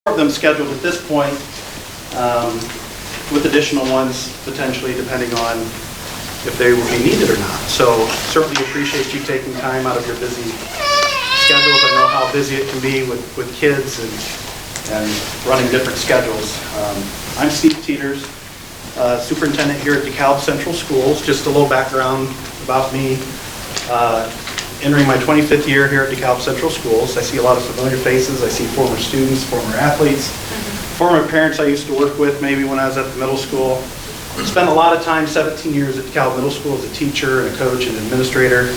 of them scheduled at this point, with additional ones potentially depending on if they will be needed or not. So certainly appreciate you taking time out of your busy schedules. I know how busy it can be with kids and running different schedules. I'm Steve Teeters, superintendent here at DeKalb Central Schools. Just a little background about me. Entering my 25th year here at DeKalb Central Schools. I see a lot of familiar faces. I see former students, former athletes, former parents I used to work with maybe when I was at the middle school. Spent a lot of time, 17 years at DeKalb Middle School as a teacher and a coach and administrator.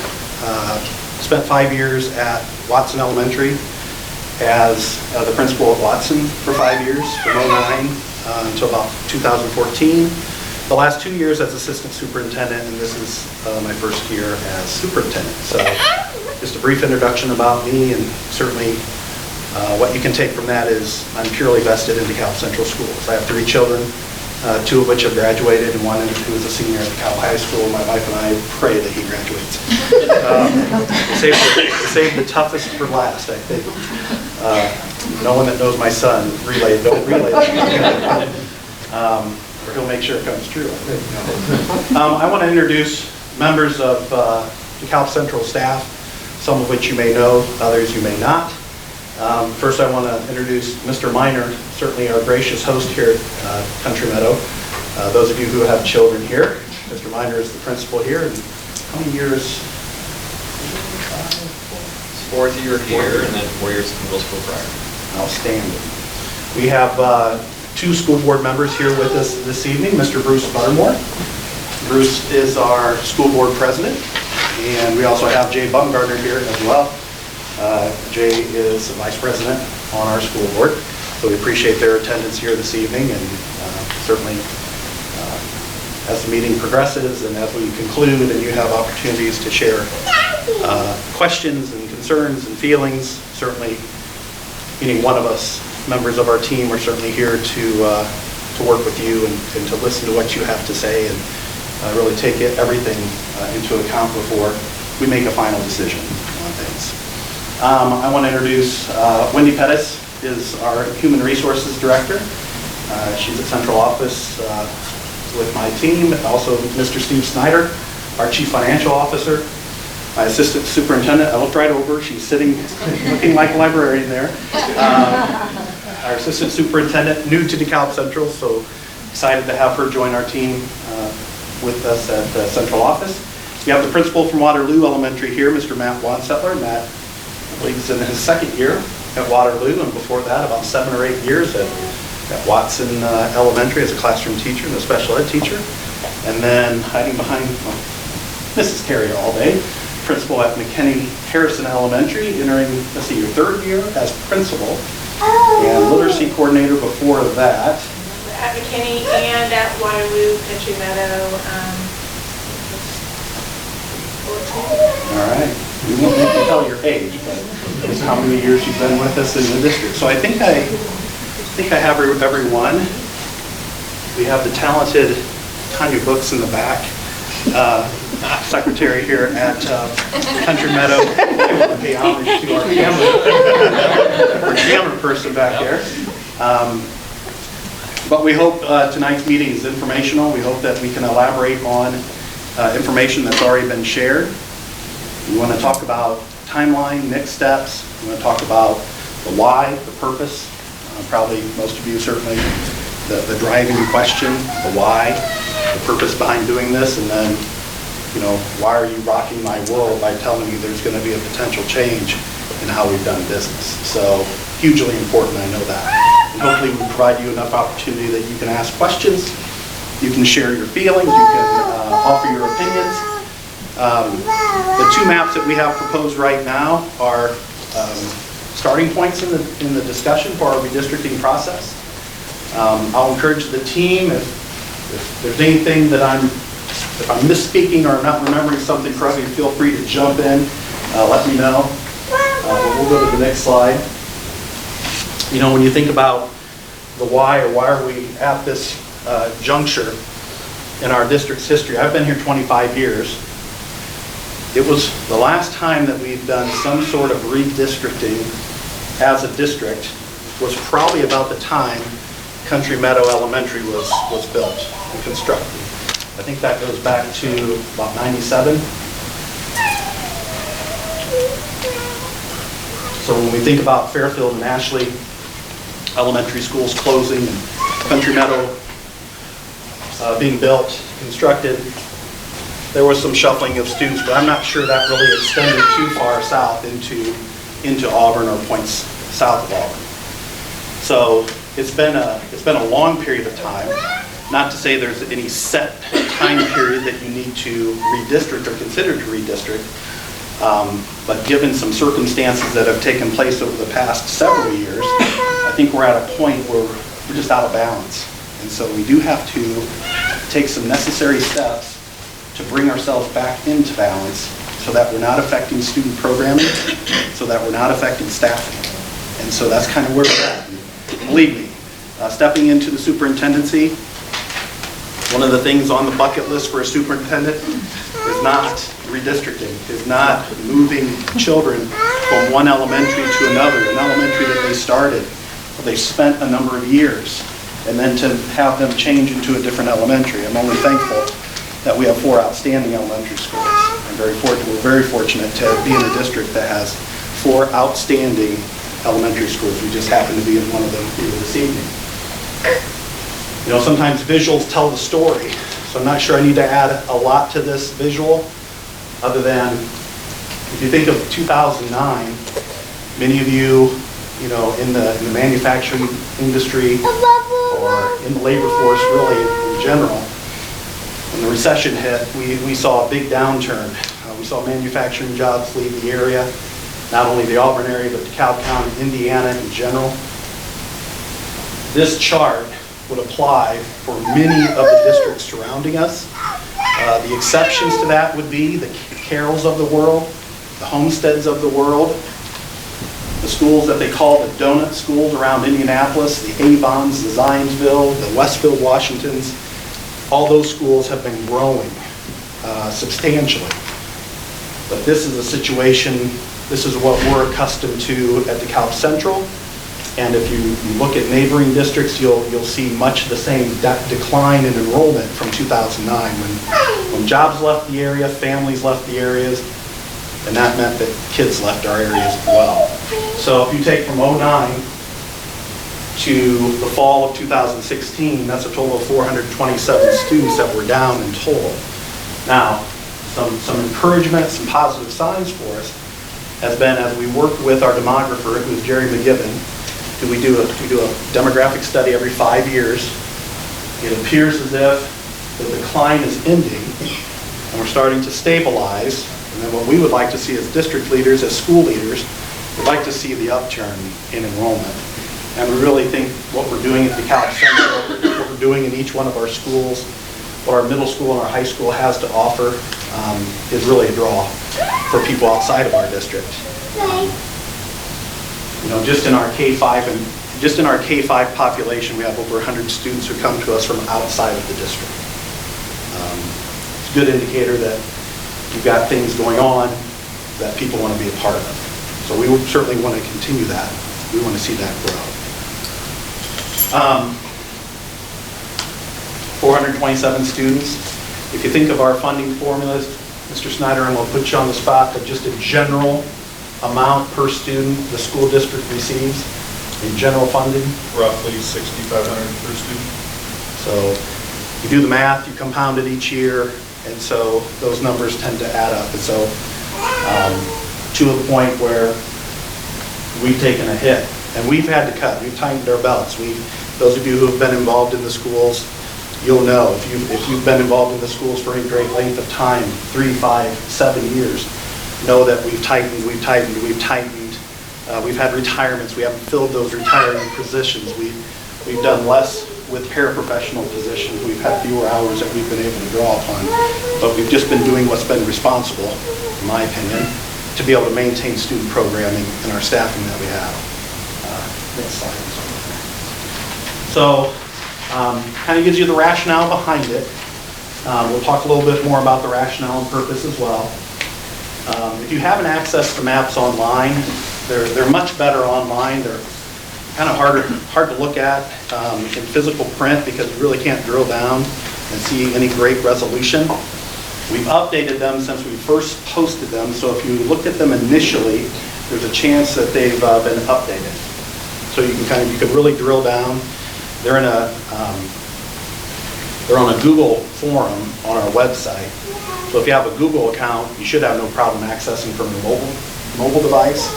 Spent 5 years at Watson Elementary as the principal at Watson for 5 years, from 2009 until about 2014. The last 2 years as assistant superintendent, and this is my first year as superintendent. So just a brief introduction about me, and certainly what you can take from that is I'm purely vested in DeKalb Central Schools. I have 3 children, 2 of which have graduated, and 1 who is a senior at DeKalb High School. My wife and I pray that he graduates. Save the toughest for last, I think. No one that knows my son, don't relay that. Or he'll make sure it comes true, I think. I want to introduce members of DeKalb Central staff, some of which you may know, others you may not. First, I want to introduce Mr. Miner, certainly our gracious host here at Country Meadow. Those of you who have children here, Mr. Miner is the principal here. And how many years? 4th year here, and then 4 years in middle school prior. Outstanding. We have 2 school board members here with us this evening, Mr. Bruce Buttermore. Bruce is our school board president, and we also have Jay Bumgardner here as well. Jay is the vice president on our school board, so we appreciate their attendance here this evening, and certainly as the meeting progresses and as we conclude and you have opportunities to share questions and concerns and feelings, certainly any one of us members of our team are certainly here to work with you and to listen to what you have to say and really take everything into account before we make a final decision on things. I want to introduce Wendy Pettis is our Human Resources Director. She's at Central Office with my team. Also Mr. Steve Snyder, our Chief Financial Officer. My Assistant Superintendent, I looked right over, she's sitting looking like a librarian there. Our Assistant Superintendent, new to DeKalb Central, so excited to have her join our team with us at the Central Office. We have the principal from Waterloo Elementary here, Mr. Matt Wansettler. Matt, I believe, is in his 2nd year at Waterloo, and before that, about 7 or 8 years at Watson Elementary as a classroom teacher and a special ed teacher. And then hiding behind Mrs. Carey all day, principal at McKinney Harrison Elementary, entering, let's see, your 3rd year as principal, and literacy coordinator before that. At McKinney and at Waterloo, Country Meadow. 14. All right. We won't make you tell your age, but it's how many years you've been with us in the district. So I think I have everyone. We have the talented Tanya Books in the back. Secretary here at Country Meadow. Pay homage to our camera person back there. But we hope tonight's meeting is informational. We hope that we can elaborate on information that's already been shared. We want to talk about timeline, next steps. We want to talk about the why, the purpose. Probably most of you certainly the driving question, the why, the purpose behind doing this, and then why are you rocking my world by telling me there's going to be a potential change in how we've done business. So hugely important, I know that. And hopefully we provide you enough opportunity that you can ask questions, you can share your feelings, you can offer your opinions. The 2 maps that we have proposed right now are starting points in the discussion for our redistricting process. I'll encourage the team, if there's anything that if I'm misspeaking or I'm not remembering something correctly, feel free to jump in, let me know. We'll go to the next slide. When you think about the why, or why are we at this juncture in our district's history, I've been here 25 years. It was the last time that we've done some sort of redistricting as a district was probably about the time Country Meadow Elementary was built and constructed. I think that goes back to about 97. So when we think about Fairfield and Ashley elementary schools closing and Country Meadow being built, constructed, there was some shuffling of students, but I'm not sure that really extended too far south into Auburn or points south of Auburn. So it's been a long period of time. Not to say there's any set time period that you need to redistrict or consider to redistrict, but given some circumstances that have taken place over the past several years, I think we're at a point where we're just out of balance. And so we do have to take some necessary steps to bring ourselves back into balance so that we're not affecting student programming, so that we're not affecting staffing. And so that's kind of where we're at. And believe me, stepping into the superintendency, one of the things on the bucket list for a superintendent is not redistricting, is not moving children from one elementary to another, an elementary that they started, they spent a number of years, and then to have them change into a different elementary. I'm only thankful that we have 4 outstanding elementary schools. We're very fortunate to be in a district that has 4 outstanding elementary schools. We just happen to be in one of them here this evening. You know, sometimes visuals tell the story, so I'm not sure I need to add a lot to this visual, other than if you think of 2009, many of you, in the manufacturing industry or in the labor force really in general, when the recession hit, we saw a big downturn. We saw manufacturing jobs leave the area, not only the Auburn area, but DeKalb County, Indiana in general. This chart would apply for many of the districts surrounding us. The exceptions to that would be the Carrolls of the world, the Homesteads of the world, the schools that they call the donut schools around Indianapolis, the Avons, the Zionsville, the Westfield Washingtons. All those schools have been growing substantially. But this is a situation, this is what we're accustomed to at DeKalb Central. And if you look at neighboring districts, you'll see much the same decline in enrollment from 2009 when jobs left the area, families left the areas, and that meant that kids left our areas as well. So if you take from 2009 to the fall of 2016, that's a total of 427 students that were down in total. Now, some encouragement, some positive signs for us has been as we work with our demographer, who's Jerry McGibbon. We do a demographic study every 5 years. It appears as if the decline is ending and we're starting to stabilize. And then what we would like to see as district leaders, as school leaders, we'd like to see the upturn in enrollment. And we really think what we're doing at DeKalb Central, what we're doing in each one of our schools, what our middle school and our high school has to offer is really a draw for people outside of our district. Just in our K-5 population, we have over 100 students who come to us from outside of the district. It's a good indicator that you've got things going on that people want to be a part of. So we would certainly want to continue that. We want to see that grow. 427 students. If you think of our funding formulas, Mr. Snyder, and we'll put you on the spot, but just a general amount per student the school district receives in general funding? Roughly $6,500 per student. So you do the math, you compound it each year, and so those numbers tend to add up. And so to a point where we've taken a hit, and we've had to cut. We've tightened our belts. Those of you who have been involved in the schools, you'll know. If you've been involved in the schools for any great length of time, 3, 5, 7 years, know that we've tightened. We've had retirements. We haven't filled those retiring positions. We've done less with paraprofessional positions. We've had fewer hours that we've been able to draw upon. But we've just been doing what's been responsible, in my opinion, to be able to maintain student programming and our staffing that we have. Next slide. So, kind of gives you the rationale behind it. We'll talk a little bit more about the rationale and purpose as well. If you haven't accessed the maps online, they're much better online. They're kind of hard to look at in physical print because you really can't drill down and see any great resolution. We've updated them since we first posted them, so if you looked at them initially, there's a chance that they've been updated. So you can really drill down. They're in they're on a Google forum on our website. So if you have a Google account, you should have no problem accessing from your mobile device.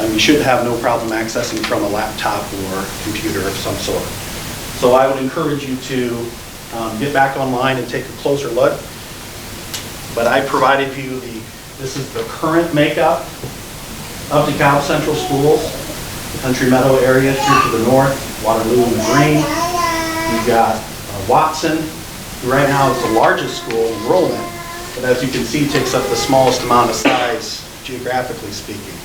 You should have no problem accessing from a laptop or computer of some sort. So I would encourage you to get back online and take a closer look. But I provided you this is the current makeup of DeKalb Central Schools, the Country Meadow area here to the north, Waterloo in the green. You've got Watson, who right now is the largest school, Enrollment, but as you can see, takes up the smallest amount of size, geographically speaking.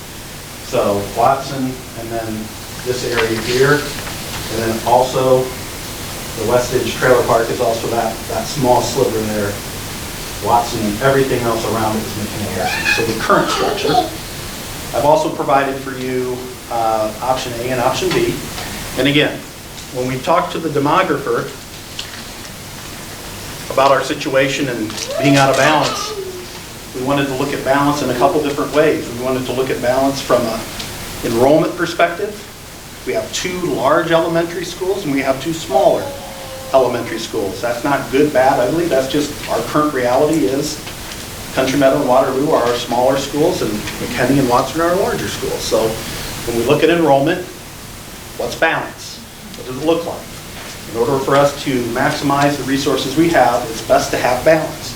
So Watson, and then this area here, and then also the West Edge Trailer Park is also that small sliver there. Watson, and everything else around it is McKinney. So the current structure. I've also provided for you option A and option B. And again, when we talked to the demographer about our situation and being out of balance, we wanted to look at balance in a couple different ways. We wanted to look at balance from an enrollment perspective. We have 2 large elementary schools and we have 2 smaller elementary schools. That's not good, bad, ugly. That's just our current reality is Country Meadow and Waterloo are our smaller schools and McKinney and Watson are our larger schools. So when we look at enrollment, what's balance? What does it look like? In order for us to maximize the resources we have, it's best to have balance.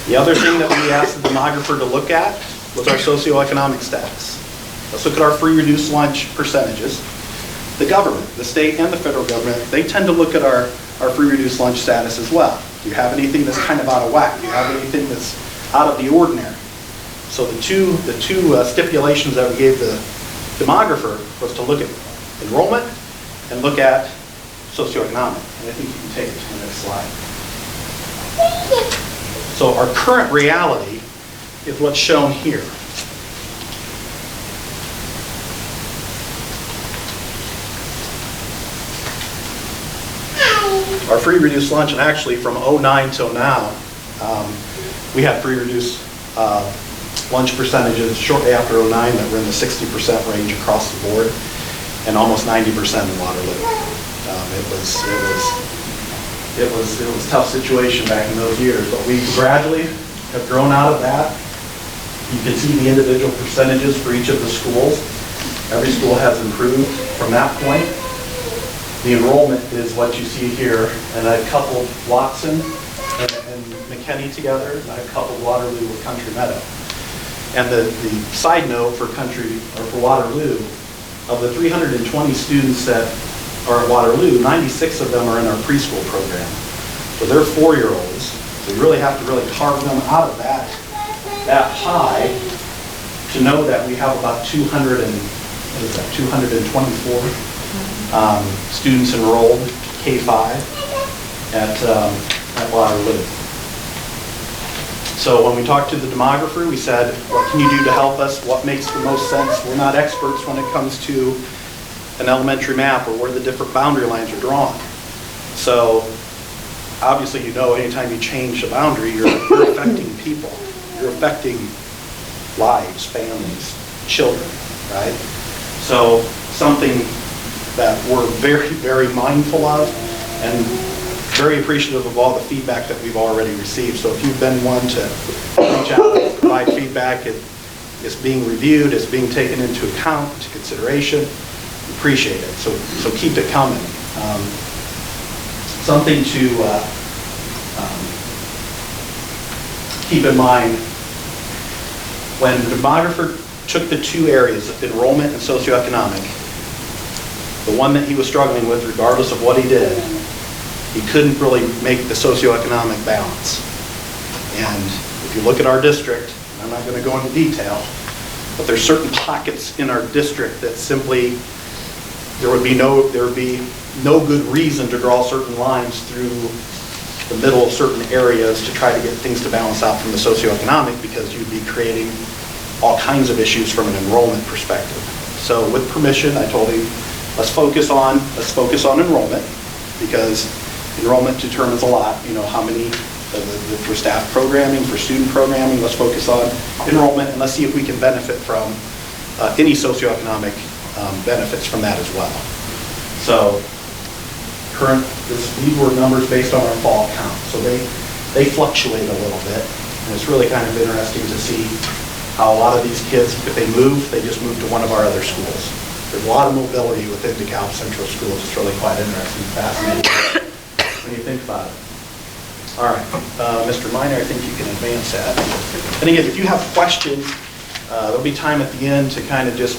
The other thing that we asked the demographer to look at was our socioeconomic status. Let's look at our free reduced lunch percentages. The government, the state and the federal government, they tend to look at our free reduced lunch status as well. Do you have anything that's kind of out of whack? Do you have anything that's out of the ordinary? So the two stipulations that we gave the demographer was to look at enrollment and look at socioeconomic. And I think you can take it to the next slide. So our current reality is what's shown here. Our free reduced lunch, and actually from 09 till now, we had free reduced lunch percentages shortly after 09 that were in the 60% range across the board, and almost 90% in Waterloo. It was a tough situation back in those years, but we gradually have grown out of that. You can see the individual percentages for each of the schools. Every school has improved from that point. The enrollment is what you see here, and I've coupled Watson and McKinney together, and I've coupled Waterloo with Country Meadow. And the side note for Waterloo, of the 320 students that are at Waterloo, 96 of them are in our preschool program. So they're 4-year-olds. So you really have to carve them out of that pie to know that we have about 224 students enrolled K-5 at Waterloo. So when we talked to the demographer, we said, what can you do to help us? What makes the most sense? We're not experts when it comes to an elementary map or where the different boundary lines are drawn. So obviously, anytime you change a boundary, you're affecting people. You're affecting lives, families, children, right? So something that we're very, very mindful of and very appreciative of all the feedback that we've already received. So if you've been one to reach out and provide feedback, it's being reviewed, it's being taken into account, into consideration. Appreciate it. So keep it coming. Something to keep in mind when the demographer took the 2 areas of enrollment and socioeconomic, the one that he was struggling with, regardless of what he did, he couldn't really make the socioeconomic balance. And if you look at our district, I'm not going to go into detail, but there's certain pockets in our district that simply there would be no good reason to draw certain lines through the middle of certain areas to try to get things to balance out from the socioeconomic, because you'd be creating all kinds of issues from an enrollment perspective. So with permission, I told him, let's focus on enrollment, because enrollment determines a lot, how many, for staff programming, for student programming. Let's focus on enrollment, and let's see if we can benefit from any socioeconomic benefits from that as well. So these were numbers based on our fall count. So they fluctuate a little bit, and it's really kind of interesting to see how a lot of these kids, if they move, they just move to one of our other schools. There's a lot of mobility within DeKalb Central Schools. It's really quite interesting, fascinating when you think about it. All right, Mr. Minor, I think you can advance that. And again, if you have questions, there'll be time at the end to kind of just,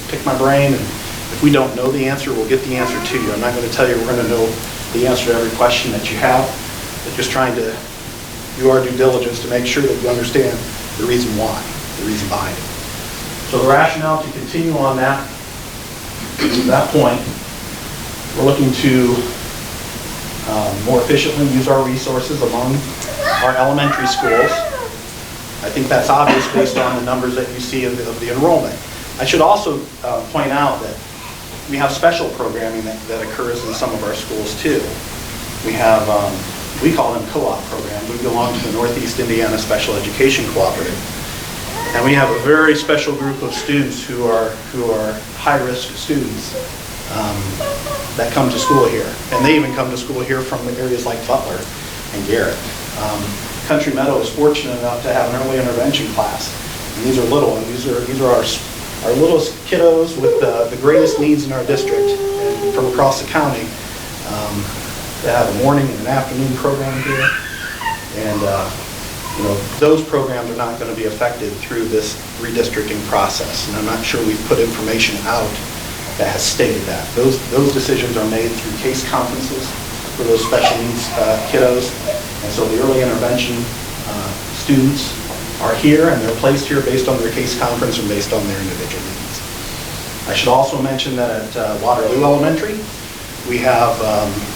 pick my brain, and if we don't know the answer, we'll get the answer to you. I'm not going to tell you we're going to know the answer to every question that you have, but just trying to do our due diligence to make sure that you understand the reason why, the reason behind it. So the rationale to continue on that point, we're looking to more efficiently use our resources among our elementary schools. I think that's obvious based on the numbers that you see of the enrollment. I should also point out that we have special programming that occurs in some of our schools too. We have, we call them co-op programs. We belong to the Northeast Indiana Special Education Cooperative. And we have a very special group of students who are high-risk students that come to school here. And they even come to school here from areas like Butler and Garrett. Country Meadow is fortunate enough to have an early intervention class. And these are little, and these are our littlest kiddos with the greatest needs in our district and from across the county. They have a morning and an afternoon program here. And those programs are not going to be affected through this redistricting process. And I'm not sure we've put information out that has stated that. Those decisions are made through case conferences for those special needs kiddos. And so the early intervention students are here, and they're placed here based on their case conference and based on their individual needs. I should also mention that at Waterloo Elementary, we have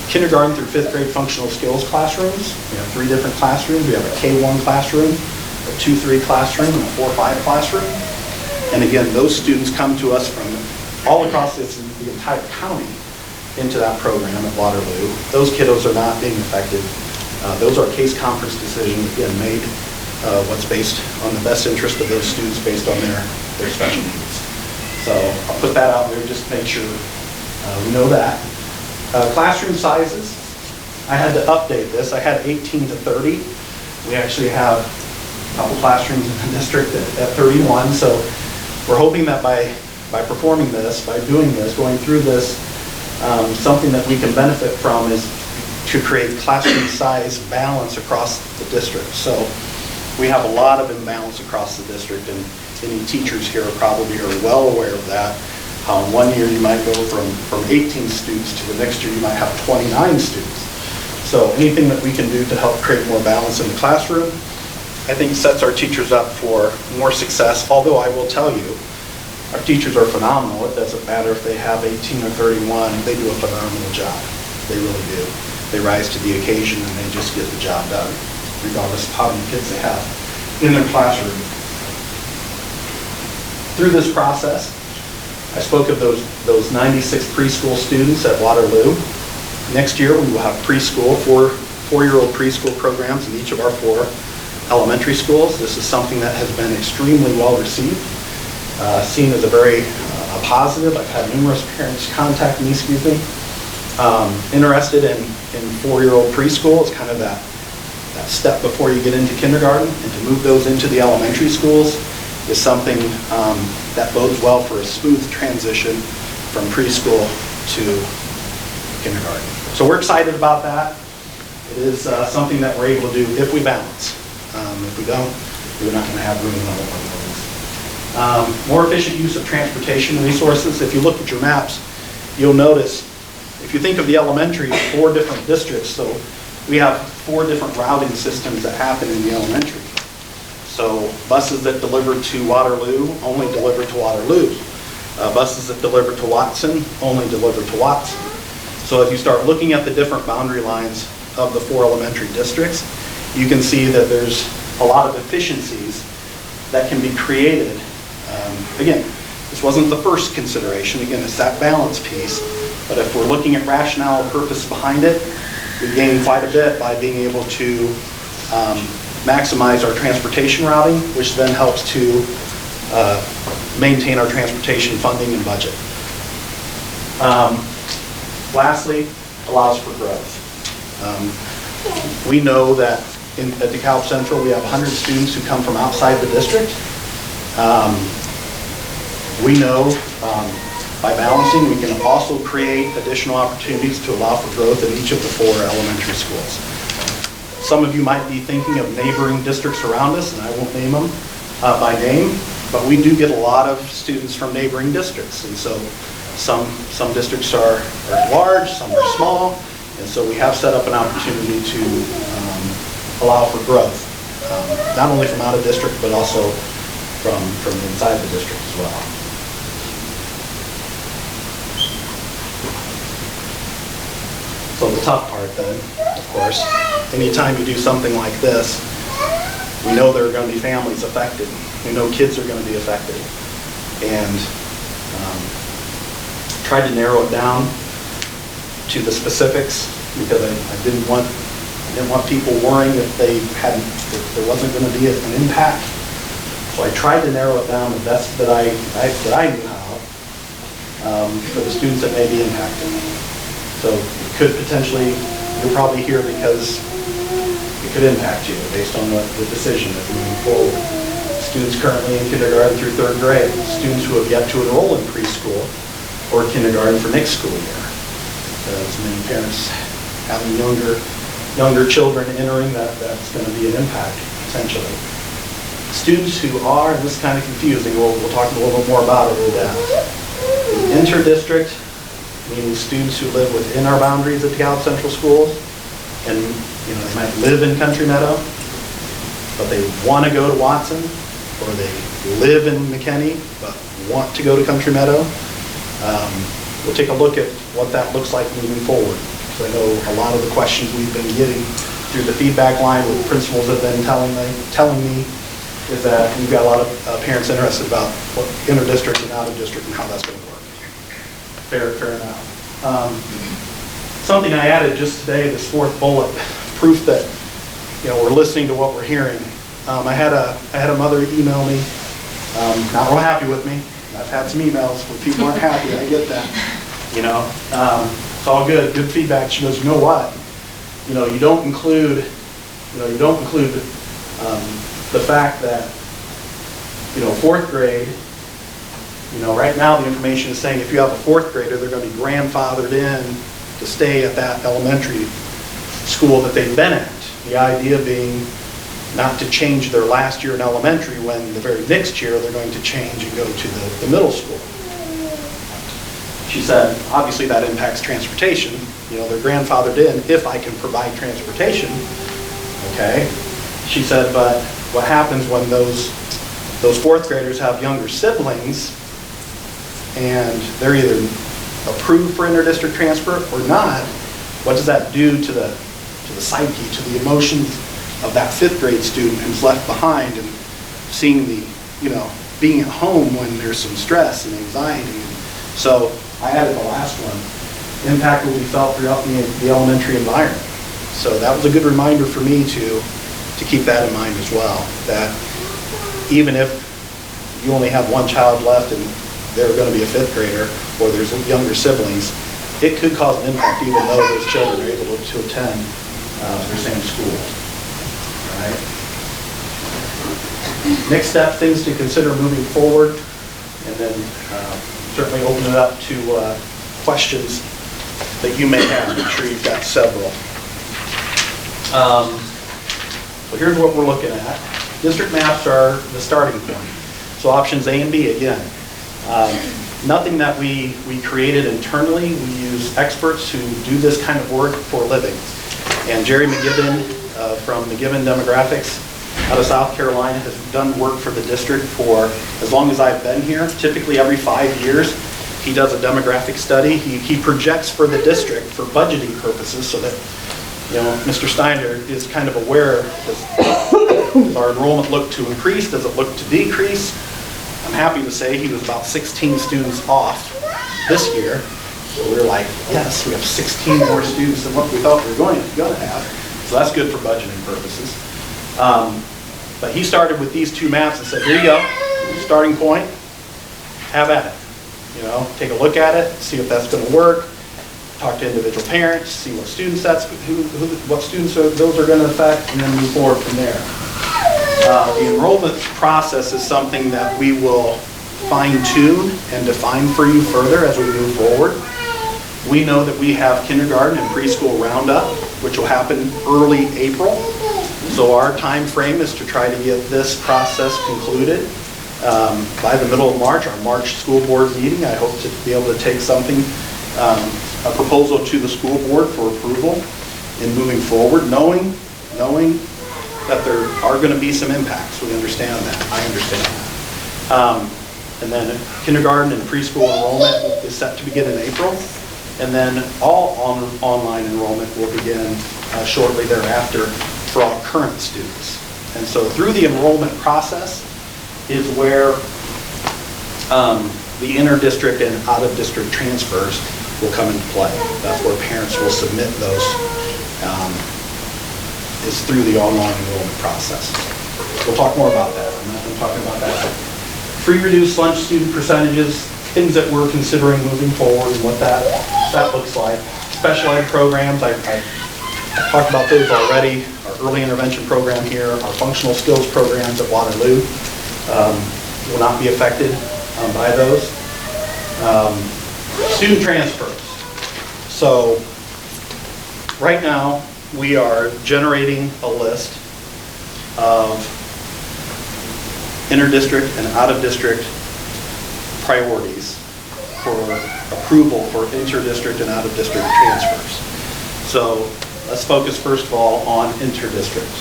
kindergarten through 5th grade functional skills classrooms. We have 3 different classrooms. We have a K-1 classroom, a 2-3 classroom, and a 4-5 classroom. And again, those students come to us from all across the entire county into that program at Waterloo. Those kiddos are not being affected. Those are case conference decisions, again, made what's based on the best interest of those students based on their special needs. So I'll put that out there just to make sure we know that. Classroom sizes, I had to update this. I had 18 to 30. We actually have a couple classrooms in the district at 31. So we're hoping that by performing this, by doing this, going through this, something that we can benefit from is to create classroom size balance across the district. So we have a lot of imbalance across the district, and any teachers here probably are well aware of that. How in one year you might go from 18 students to the next year you might have 29 students. So anything that we can do to help create more balance in the classroom, I think sets our teachers up for more success. Although I will tell you, our teachers are phenomenal. It doesn't matter if they have 18 or 31, they do a phenomenal job. They really do. They rise to the occasion and they just get the job done, regardless of how many kids they have in their classroom. Through this process, I spoke of those 96 preschool students at Waterloo. Next year we will have preschool, four-year-old preschool programs in each of our 4 elementary schools. This is something that has been extremely well received, seen as a very positive. I've had numerous parents contact me, interested in 4-year-old preschool. It's kind of that step before you get into kindergarten, and to move those into the elementary schools is something that bodes well for a smooth transition from preschool to kindergarten. So we're excited about that. It is something that we're able to do if we balance. If we don't, we're not going to have room in all of our buildings. More efficient use of transportation resources. If you look at your maps, you'll notice, if you think of the elementary, 4 different districts, so we have 4 different routing systems that happen in the elementary. So buses that deliver to Waterloo only deliver to Waterloo. Buses that deliver to Watson only deliver to Watson. So if you start looking at the different boundary lines of the 4 elementary districts, you can see that there's a lot of efficiencies that can be created. Again, This wasn't the first consideration. Again, it's that balance piece. But if we're looking at rationale or purpose behind it, we gain quite a bit by being able to maximize our transportation routing, which then helps to maintain our transportation funding and budget. Lastly, allows for growth. We know that at DeKalb Central, we have 100 students who come from outside the district. We know by balancing, we can also create additional opportunities to allow for growth in each of the 4 elementary schools. Some of you might be thinking of neighboring districts around us, and I won't name them by name, but we do get a lot of students from neighboring districts. And so some districts are large, some are small, and so we have set up an opportunity to allow for growth, not only from out of district, but also from inside the district as well. So the tough part then, of course, anytime you do something like this, we know there are going to be families affected. We know kids are going to be affected. And tried to narrow it down to the specifics because I didn't want people worrying if there wasn't going to be an impact. So I tried to narrow it down the best that I knew how for the students that may be impacted. So it could potentially, you're probably here because it could impact you based on what the decision of moving forward. Students currently in kindergarten through 3rd grade, students who have yet to enroll in preschool or kindergarten for next school year. As many parents having younger children entering, that's going to be an impact potentially. Students who are, and this is kind of confusing, we'll talk a little bit more about it in depth. Inter-district, meaning students who live within our boundaries at DeKalb Central Schools, and they might live in Country Meadow, but they want to go to Watson, or they live in McKinney, but want to go to Country Meadow. We'll take a look at what that looks like moving forward. So I know a lot of the questions we've been getting through the feedback line with principals have been telling me is that we've got a lot of parents interested about what inter-district and out-of-district and how that's going to work. Fair enough. Something I added just today, this 4th bullet, proof that we're listening to what we're hearing. I had a mother email me, not real happy with me. I've had some emails where people aren't happy. I get that. It's all good feedback. She goes, you know what? You don't include the fact that 4th grade. Right now the information is saying if you have a 4th grader, they're going to be grandfathered in to stay at that elementary school that they've been at. The idea being not to change their last year in elementary when the very next year they're going to change and go to the middle school. She said, obviously that impacts transportation. They're grandfathered in if I can provide transportation. Okay. She said, but what happens when those 4th graders have younger siblings and they're either approved for inter-district transfer or not? What does that do to the psyche, to the emotions of that 5th grade student who's left behind and seeing being at home when there's some stress and anxiety? So I added the last one. Impact will be felt throughout the elementary environment. So that was a good reminder for me to keep that in mind as well, that even if you only have one child left and they're going to be a 5th grader or there's younger siblings, it could cause an impact even though those children are able to attend their same school. All right. Next step, things to consider moving forward, and then certainly open it up to questions that you may have. I'm sure you've got several. So here's what we're looking at. District maps are the starting point. So options A and B again. Nothing that we created internally. We use experts who do this kind of work for a living. And Jerry McGibbon from McGibbon Demographics out of South Carolina has done work for the district for as long as I've been here. Typically every 5 years he does a demographic study. He projects for the district for budgeting purposes so that Mr. Steiner is kind of aware, does our enrollment look to increase? Does it look to decrease? I'm happy to say he was about 16 students off this year. So we were like, yes, we have 16 more students than what we thought we were going to have. So that's good for budgeting purposes. But he started with these two maps and said, here you go, starting point, have at it. You know, take a look at it, see if that's going to work. Talk to individual parents, see what students what students those are going to affect, and then move forward from there. The enrollment process is something that we will fine-tune and define for you further as we move forward. We know that we have kindergarten and preschool roundup, which will happen early April. So our time frame is to try to get this process concluded by the middle of March, our March school board meeting. I hope to be able to take something, a proposal to the school board for approval in moving forward, knowing that there are going to be some impacts. We understand that. I understand that. And then kindergarten and preschool enrollment is set to begin in April. And then all online enrollment will begin shortly thereafter for all current students. And so through the enrollment process is where the inter-district and out-of-district transfers will come into play. That's where parents will submit those, is through the online enrollment process. We'll talk more about that. I'm not going to talk about that. Free reduced lunch student percentages, things that we're considering moving forward and what that looks like. Special ed programs, I talked about those already. Our early intervention program here, our functional skills programs at Waterloo will not be affected by those. Student transfers. So right now we are generating a list of inter-district and out-of-district priorities for approval for inter-district and out-of-district transfers. So let's focus first of all on inter-district.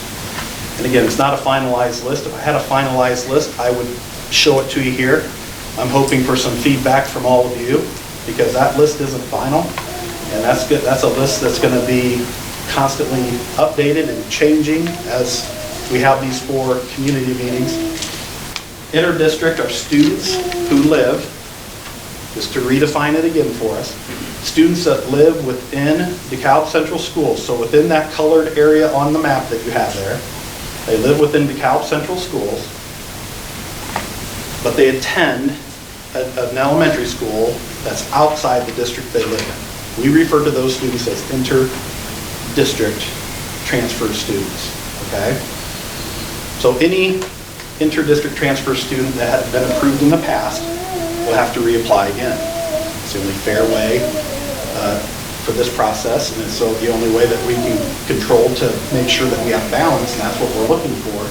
And again, it's not a finalized list. If I had a finalized list, I would show it to you here. I'm hoping for some feedback from all of you because that list isn't final. And that's good. That's a list that's going to be constantly updated and changing as we have these 4 community meetings. Inter-district are students who live, just to redefine it again for us, students that live within DeKalb Central Schools. So within that colored area on the map that you have there, they live within DeKalb Central Schools, but they attend an elementary school that's outside the district they live in. We refer to those students as inter-district transfer students, okay? So any inter-district transfer student that had been approved in the past will have to reapply again. It's the only fair way for this process, and it's so the only way that we can control to make sure that we have balance, and that's what we're looking for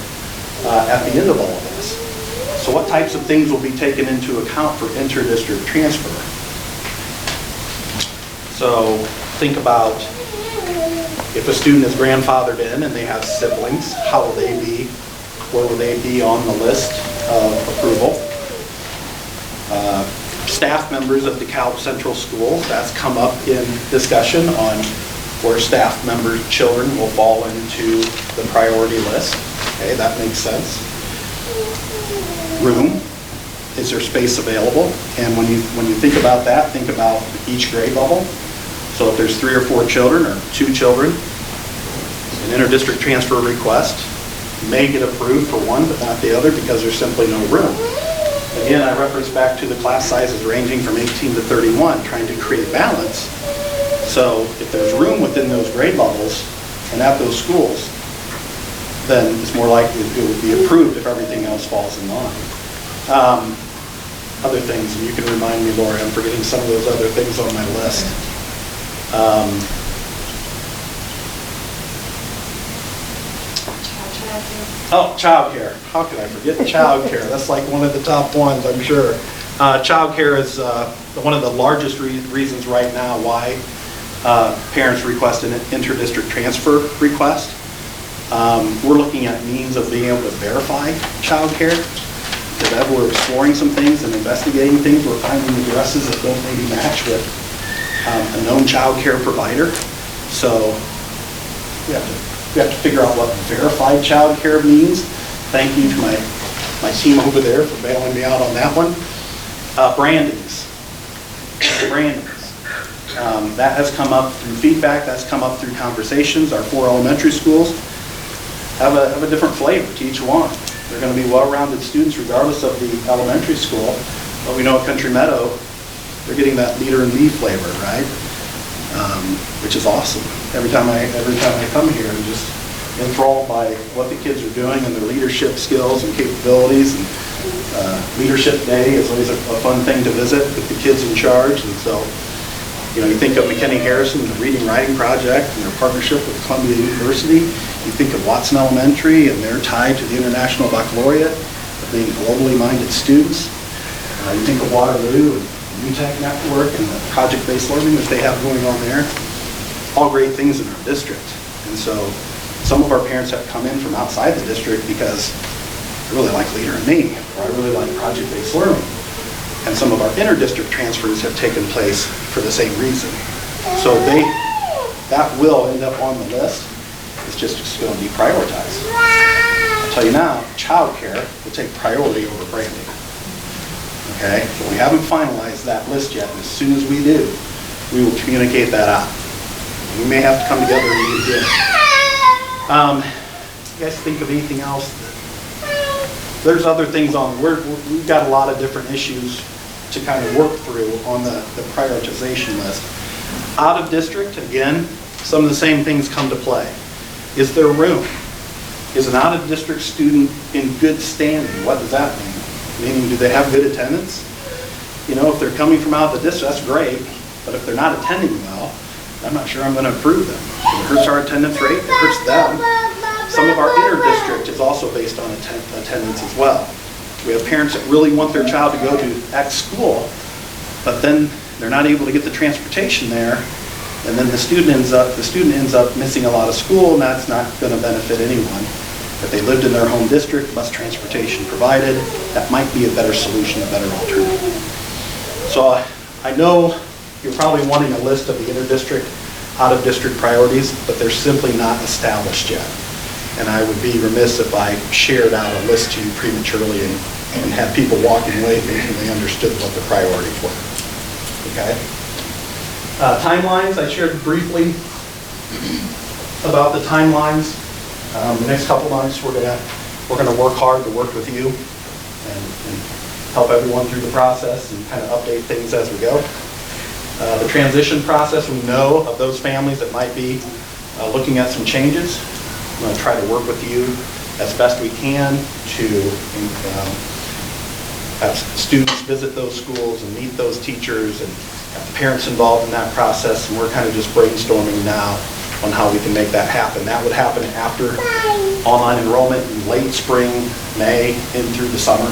at the end of all of this. So what types of things will be taken into account for inter-district transfer? So think about if a student is grandfathered in and they have siblings, how will they be? Where will they be on the list of approval? Staff members of DeKalb Central Schools, that's come up in discussion on where staff members' children will fall into the priority list. Okay, that makes sense. Room, is there space available? And when you think about that, think about each grade level. So if there's 3 or 4 children or 2 children, an inter-district transfer request may get approved for one but not the other because there's simply no room. Again, I reference back to the class sizes ranging from 18 to 31, trying to create balance. So if there's room within those grade levels and at those schools, then it's more likely it will be approved if everything else falls in line. Other things, and you can remind me, Lori, I'm forgetting some of those other things on my list. Oh, childcare. How could I forget childcare? That's like one of the top ones, I'm sure. Childcare is one of the largest reasons right now why parents request an inter-district transfer request. We're looking at means of being able to verify childcare. Because as we're exploring some things and investigating things, we're finding addresses that don't maybe match with a known childcare provider. So we have to figure out what verified childcare means. Thank you to my my team over there for bailing me out on that one. Brandings. That has come up through feedback, that's come up through conversations. Our 4 elementary schools have a different flavor to each one. They're going to be well-rounded students regardless of the elementary school. But we know at Country Meadow, they're getting that leader and lead flavor, right? Which is awesome. Every time I come here, I'm just enthralled by what the kids are doing and their leadership skills and capabilities. And Leadership Day is always a fun thing to visit with the kids in charge. And so, you know, you think of McKinney Harrison, the Reading Writing Project, and their partnership with Columbia University. You think of Watson Elementary and their tie to the International Baccalaureate, being globally minded students. You think of Waterloo and the UTech Network and the project-based learning that they have going on there. All great things in our district. And so some of our parents have come in from outside the district because I really like Leader in Me, or I really like project-based learning. And some of our inter-district transfers have taken place for the same reason. So that will end up on the list. It's just going to be prioritized. I'll tell you now, childcare will take priority over branding. Okay? But we haven't finalized that list yet, and as soon as we do, we will communicate that out. We may have to come together and do it again. You guys think of anything else? There's other things on, we've got a lot of different issues to kind of work through on the prioritization list. Out of district, again, some of the same things come to play. Is there room? Is an out of district student in good standing? What does that mean? Meaning, do they have good attendance? You know, if they're coming from out of the district, that's great, but if they're not attending well, I'm not sure I'm going to approve them. It hurts our attendance rate, it hurts them. Some of our inter-district is also based on attendance as well. We have parents that really want their child to go to X school, but then they're not able to get the transportation there, and then the student ends up missing a lot of school, and that's not going to benefit anyone. If they lived in their home district, bus transportation provided, that might be a better solution, a better alternative. So I know you're probably wanting a list of the inter-district, out-of-district priorities, but they're simply not established yet. And I would be remiss if I shared out a list to you prematurely and had people walking away thinking they understood what the priorities were. Okay? Timelines, I shared briefly about the timelines. The next couple months, we're gonna work hard to work with you and help everyone through the process and kind of update things as we go. The transition process, we know of those families that might be looking at some changes. I'm going to try to work with you as best we can to have students visit those schools and meet those teachers and have the parents involved in that process. And we're kind of just brainstorming now on how we can make that happen. That would happen after online enrollment in late spring, May, in through the summer.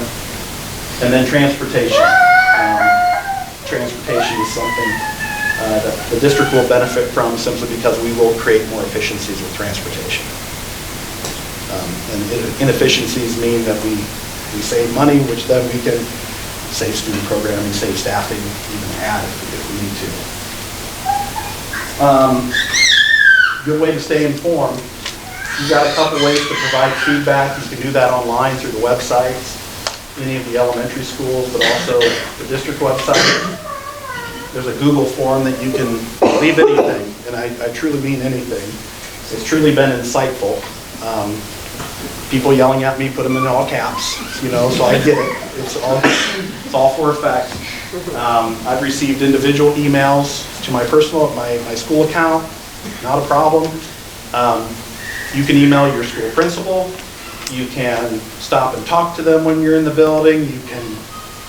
And then transportation. Transportation is something that the district will benefit from simply because we will create more efficiencies with transportation. And inefficiencies mean that we save money, which then we can save student programming, save staffing, even add if we need to. Good way to stay informed. You've got a couple ways to provide feedback. You can do that online through the websites, any of the elementary schools, but also the district website. There's a Google form that you can leave anything, and I truly mean anything. It's truly been insightful. People yelling at me, put them in all caps, you know, so I get it. It's all for effect. I've received individual emails to my personal, my school account, not a problem. You can email your school principal. You can stop and talk to them when you're in the building. You can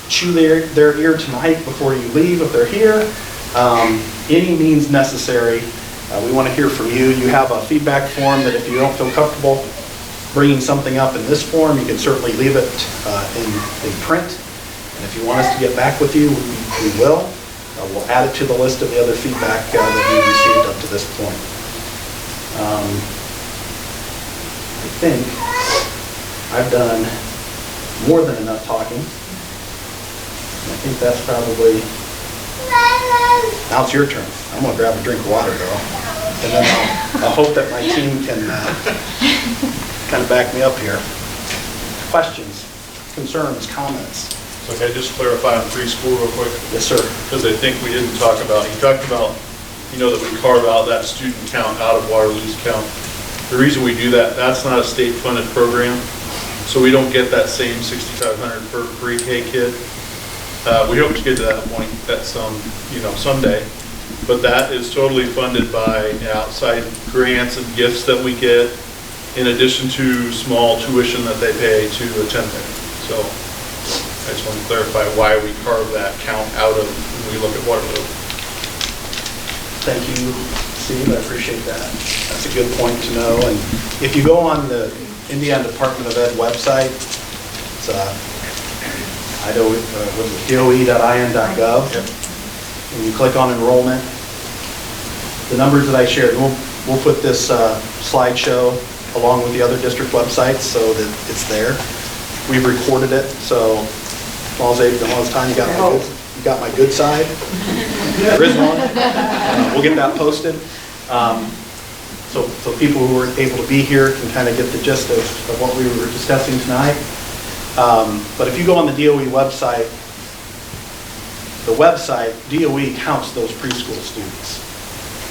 chew their ear tonight before you leave if they're here. Any means necessary. We want to hear from you. You have a feedback form that if you don't feel comfortable bringing something up in this form, you can certainly leave it in print. And if you want us to get back with you, we will. We'll add it to the list of the other feedback that we've received up to this point. I think I've done more than enough talking. I think that's probably, now it's your turn. I'm gonna grab a drink of water though. And then I'll hope that my team can kind of back me up here. Questions? concerns, comments? So can I just clarify on preschool real quick? Yes, sir. Because I think we didn't talk about, you talked about, that we carve out that student count out of Waterloo's count. The reason we do that, that's not a state-funded program, so we don't get that same 6,500 per pre-K kid. We hope to get to that point at someday, but that is totally funded by outside grants and gifts that we get, in addition to small tuition that they pay to attend there. So I just want to clarify why we carve that count out of when we look at Waterloo. Thank you, Steve, I appreciate that. That's a good point to know. And if you go on the Indiana Department of Ed website, it's doe.in.gov, and you click on enrollment, the numbers that I shared, we'll put this slideshow along with the other district websites so that it's there. We've recorded it, so as long as time, you got my good side. There is one. We'll get that posted. So people who were able to be here can kind of get the gist of what we were discussing tonight. But if you go on the DOE website, DOE counts those preschool students.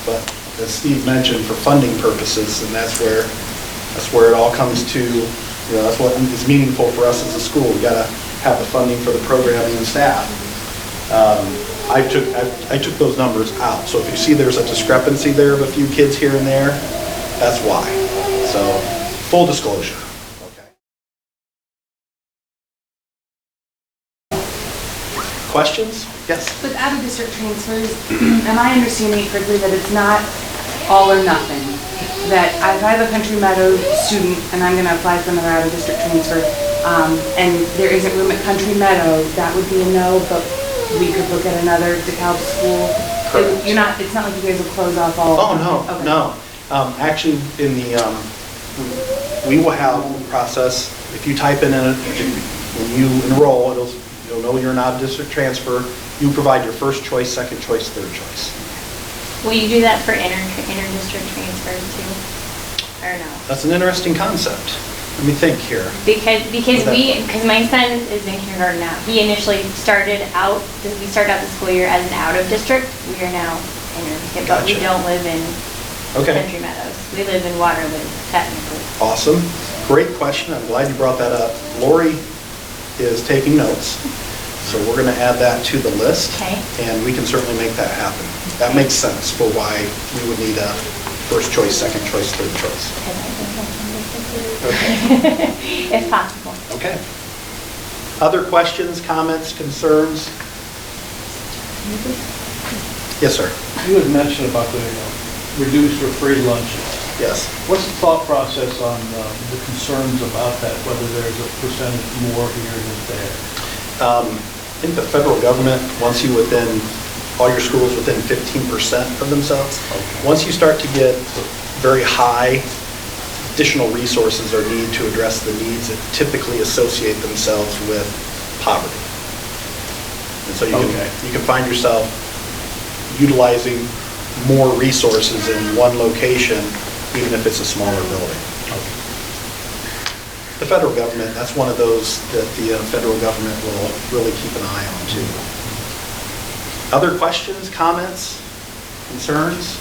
But as Steve mentioned, for funding purposes, and that's where it all comes to, that's what is meaningful for us as a school. We got to have the funding for the programming and staff. I took those numbers out. So if you see there's a discrepancy there of a few kids here and there, that's why. So full disclosure. Okay. Questions? Yes? With out-of-district transfers, am I understanding it correctly that it's not all or nothing? That if I have a Country Meadow student and I'm going to apply for another out-of-district transfer, and there isn't room at Country Meadow, that would be a no, but we could look at another DeKalb school? Correct. It's not like you guys will close off all? Oh, no, okay. no. Actually, we will have a process. If you type in when you enroll, it'll know you're an out-of-district transfer. You provide your first choice, second choice, third choice. Will you do that for inter-district transfers too, or no? That's an interesting concept. Let me think here. Because my son is in kindergarten now. He initially started out the school year as an out-of-district. We are now inter-district, but we Gotcha. don't live in Okay. Country Meadows. We live in Waterloo, technically. Awesome. Great question. I'm glad you brought that up. Lori is taking notes, so we're going to add that to the list. Okay. And we can certainly make that happen. That makes sense for why we would need a first choice, second choice, third choice. Okay. If possible. Okay. Other questions, comments, concerns? Yes, sir. You had mentioned about the reduced or free lunches. Yes. What's the thought process on the concerns about that, whether there's a percentage more here than there? I think the federal government wants you all your schools within 15% of themselves. Okay. Once you start to get very high, additional resources are needed to address the needs that typically associate themselves with poverty. And so you can find yourself utilizing more resources in one location, even if it's a smaller building. Okay. The federal government, that's one of those that the federal government will really keep an eye on too. Other questions, comments, concerns?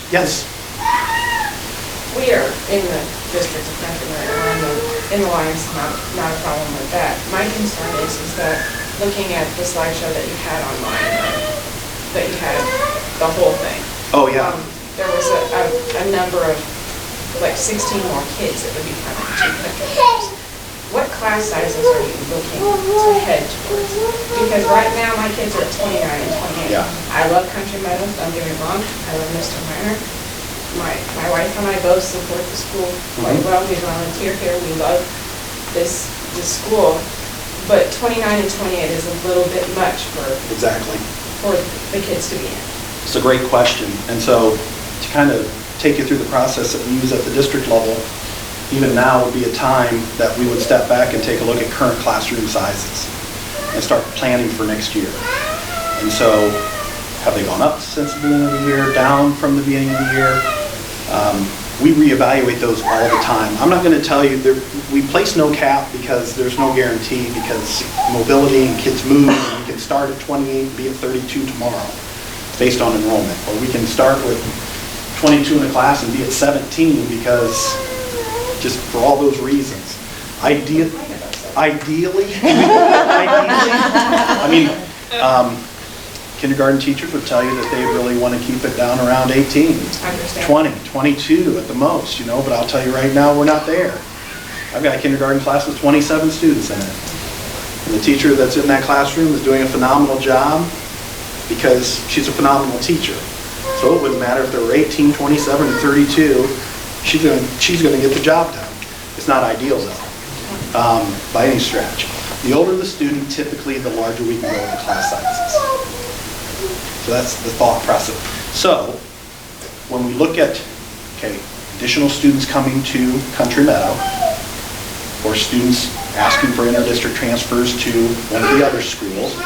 Yes? We are in the district of Country Meadow, and in the Alliance, not a problem with that. My concern is that looking at the slideshow that you had online, that you had the whole thing. Oh, yeah. There was a number of, like 16 more kids that would be coming to Country Meadows. What class sizes are you looking to head towards? Because right now, my kids are at 29 and 28. Yeah. I love Country Meadows, don't get me wrong. I love Mr. Minor. My wife and I both support the school quite well. We volunteer here. We love this school. But 29 and 28 is a little bit much for the kids to be in. It's a great question. And so to kind of take you through the process that we use at the district level, even now would be a time that we would step back and take a look at current classroom sizes and start planning for next year. And so have they gone up since the beginning of the year, down from the beginning of the year? we reevaluate those all the time. I'm not going to tell you, we place no cap because there's no guarantee, because mobility and kids move, and we can start at 28 and be at 32 tomorrow based on enrollment. Or we can start with 22 in a class and be at 17 because just for all those reasons. Ideally, I mean, kindergarten teachers would tell you that they really want to keep it down around 18, 20, 22 at the most, you know, but I'll tell you right now, we're not there. I've got a kindergarten class with 27 students in it. And the teacher that's in that classroom is doing a phenomenal job because she's a phenomenal teacher. So it wouldn't matter if there were 18, 27, or 32, she's going to get the job done. It's not ideal though, by any stretch. The older the student, typically the larger we can go with the class sizes. So that's the thought process. So when we look at, okay, additional students coming to Country Meadow, or students asking for inter-district transfers to one of the other schools,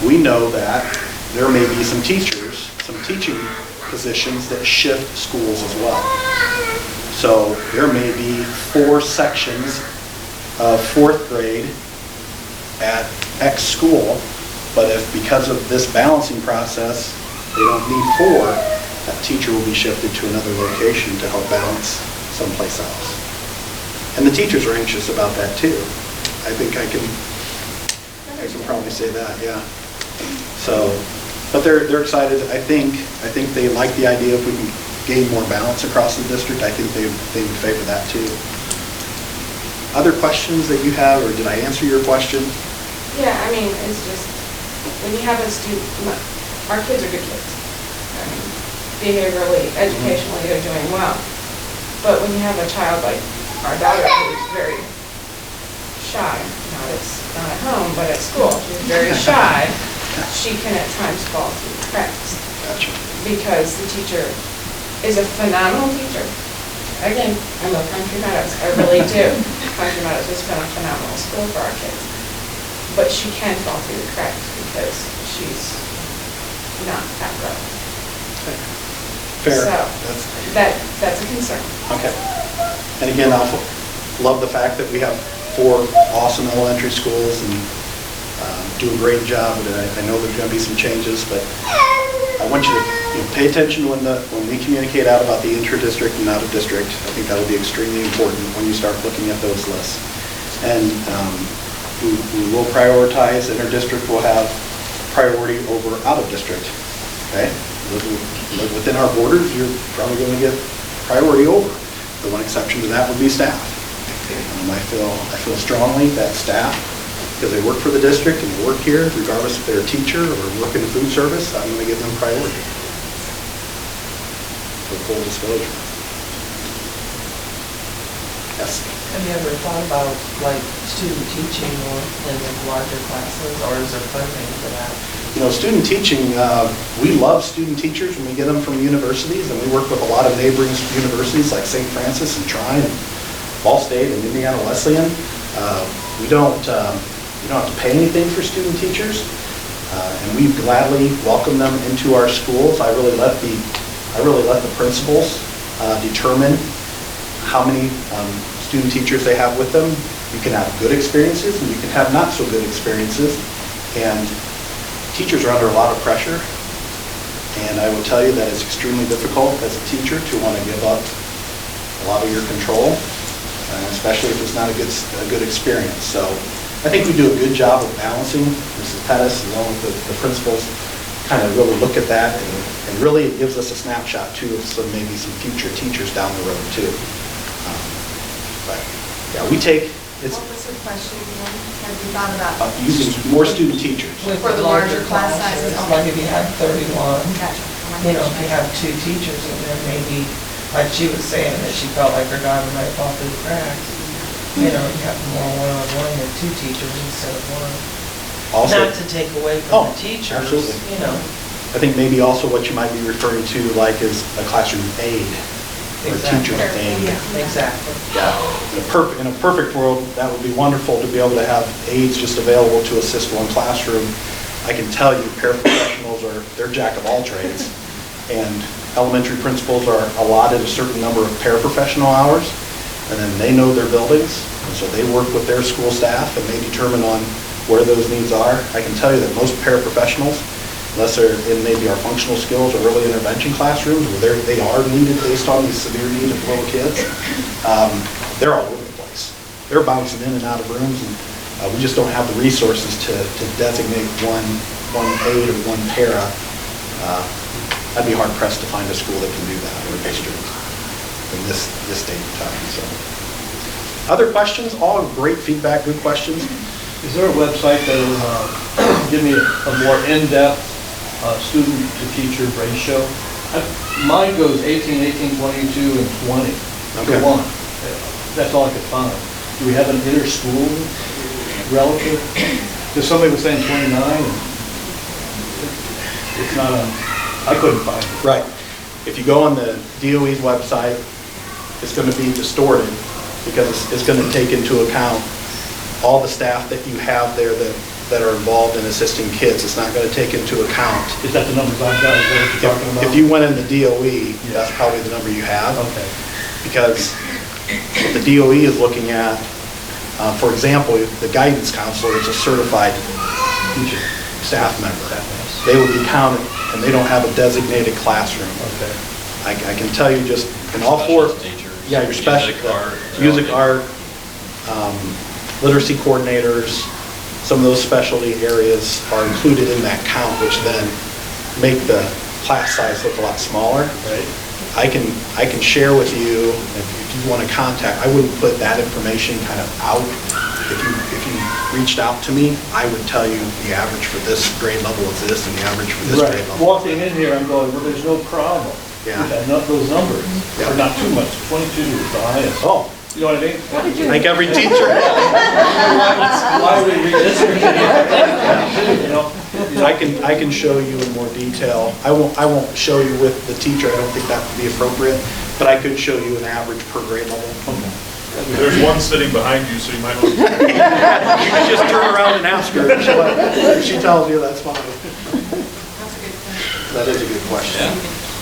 we know that there may be some teachers, some teaching positions that shift schools as well. So there may be 4 sections of 4th grade at X school, but if because of this balancing process, they don't need 4, that teacher will be shifted to another location to help balance someplace else. And the teachers are anxious about that too. I think I can probably say that, yeah. So, but they're excited. I think they like the idea if we can gain more balance across the district. I think they would favor that too. Other questions that you have, or did I answer your question? Yeah, I mean, it's just, when you have a student, our kids are good kids. I mean, behaviorally, educationally, they're doing well. But when you have a child like our daughter who's very shy, not at home, but at school, she's very shy, she can at times fall through the cracks. Gotcha. Because the teacher is a phenomenal teacher. Again, I love Country Meadows, I really do. Country Meadows has been a phenomenal school for our kids. But she can fall through the cracks because she's not that well. Fair. So, that's a concern. Okay. And again, I love the fact that we have 4 awesome elementary schools and do a great job. And I know there's going to be some changes, but I want you to pay attention when we communicate out about the intra-district and out-of-district. I think that'll be extremely important when you start looking at those lists. And we will prioritize. Inter-district will have priority over out-of-district. Okay? Within our borders, you're probably going to get priority over. The one exception to that would be staff. I feel strongly that staff, because they work for the district and they work here, regardless if they're a teacher or work in food service, I'm going to give them priority. For full disclosure. Yes. Have you ever thought about like student teaching or in larger classes, or is there funding for that? You know, student teaching, we love student teachers when we get them from universities, and we work with a lot of neighboring universities like St. Francis and Trine and Ball State and Indiana Wesleyan. We don't have to pay anything for student teachers, and we gladly welcome them into our schools. I really let the principals determine how many student teachers they have with them. You can have good experiences and you can have not so good experiences, and teachers are under a lot of pressure, and I will tell you that it's extremely difficult as a teacher to want to give up a lot of your control, especially if it's not a good experience. So I think we do a good job of balancing. Mrs. Pettis, along with the principals, kind of really look at that, and really it gives us a snapshot too of maybe some future teachers down the road too. But yeah, we take. What was the question again? Have you thought about Using more student teachers. For the larger class sizes? Like if you have 31, Gotcha. you know, if you have 2 teachers, and then maybe, like she was saying, that she felt like her daughter might fall through the cracks. You know, you have more one-on-one with 2 teachers instead of 1. Also, Not to take away from the teachers, absolutely. you know. I think maybe also what you might be referring to like is a classroom aide. Or teacher's aide. Yeah, exactly. Yeah. In a perfect world, that would be wonderful to be able to have aides just available to assist one classroom. I can tell you, paraprofessionals they're jack of all trades, and Elementary principals are allotted a certain number of paraprofessional hours, and then they know their buildings, and so they work with their school staff, and they determine on where those needs are. I can tell you that most paraprofessionals, unless they're in maybe our functional skills or early intervention classrooms, where they are needed based on the severe needs of little kids, they're all over the place. They're bouncing in and out of rooms, and we just don't have the resources to designate one aide or one para. I'd be hard pressed to find a school that can do that, or a district in this date and time. So, other questions? All great feedback, good questions. Is there a website that will give me a more in-depth student-to-teacher ratio? Mine goes 18, 18, 22, and 20 Okay. to 1. That's all I could find. Do we have an inter-school relative? Because somebody was saying 29, and it's not on, I couldn't find it. Right. If you go on the DOE's website, it's going to be distorted because it's going to take into account all the staff that you have there that are involved in assisting kids. It's not going to take into account. Is that the numbers I've got? Is that what you're talking about? If you went in the DOE, that's probably the number you have. Okay. Because what the DOE is looking at, for example, the guidance counselor is a certified teacher, staff member. They would be counted, and they don't have a designated classroom. Okay. I can tell you just in all four. Specialist teachers, Yeah, your special. music, art. Literacy coordinators, some of those specialty areas are included in that count, which then make the class size look a lot smaller. Right. I can share with you, if you want to contact, I wouldn't put that information kind of out. If you reached out to me, I would tell you the average for this grade level is this, and the average for this grade Right. level. Walking in here, I'm going, well, there's no problem. Yeah. Those numbers Yeah. are not too much. 22 is the highest. Oh, You know what I mean? like every teacher. Why are we redistricting? You know? I can show you in more detail. I won't show you with the teacher. I don't think that would be appropriate, but I could show you an average per grade level. There's one sitting behind you, so you might want to... You can just turn around and ask her. If she tells you, that's fine. That is a good question.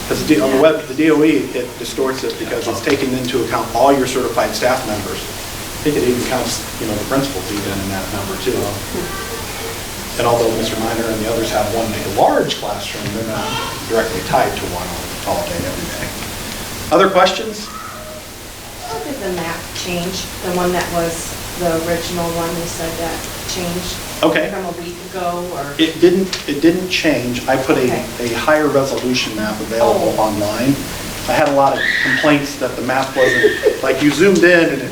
Because on the web, the DOE, it distorts it because it's taking into account all your certified staff members. I think it even counts, the principals even in that number too. And although Mr. Miner and the others have one large classroom, they're not directly tied to one all day, every day. Other questions? How did the map change? The one that was the original one, you said that changed Okay. from a week ago, or? It didn't change. I put a higher resolution map available online. I had a lot of complaints that the map wasn't, like you zoomed in and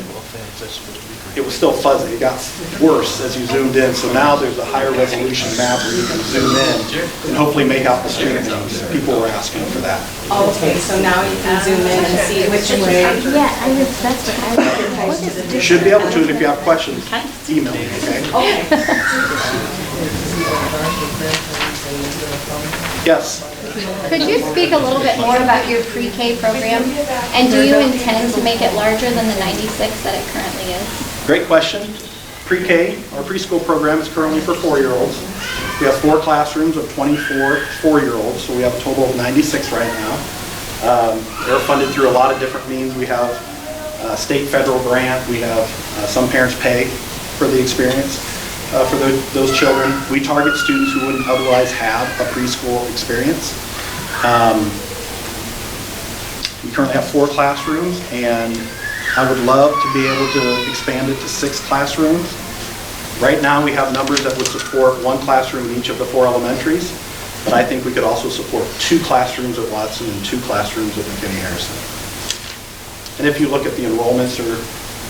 it was still fuzzy. It got worse as you zoomed in. So now there's a higher resolution map where you can zoom in and hopefully make out the street names. People were asking for that. Oh, okay, so now you can zoom in and see which way. Yeah, that's what I was. You should be able to, and if you have questions, email me, okay? Okay. Yes. Could you speak a little bit more about your pre-K program? And do you intend to make it larger than the 96 that it currently is? Great question. Pre-K, our preschool program is currently for 4-year-olds. We have 4 classrooms of 24 4-year-olds, so we have a total of 96 right now. They're funded through a lot of different means. We have state, federal grant. We have some parents pay for the experience for those children. We target students who wouldn't otherwise have a preschool experience. We currently have 4 classrooms, and I would love to be able to expand it to 6 classrooms. Right now, we have numbers that would support 1 classroom in each of the 4 elementaries, but I think we could also support 2 classrooms at Watson and 2 classrooms at McKinney Harrison. And if you look at the enrollments or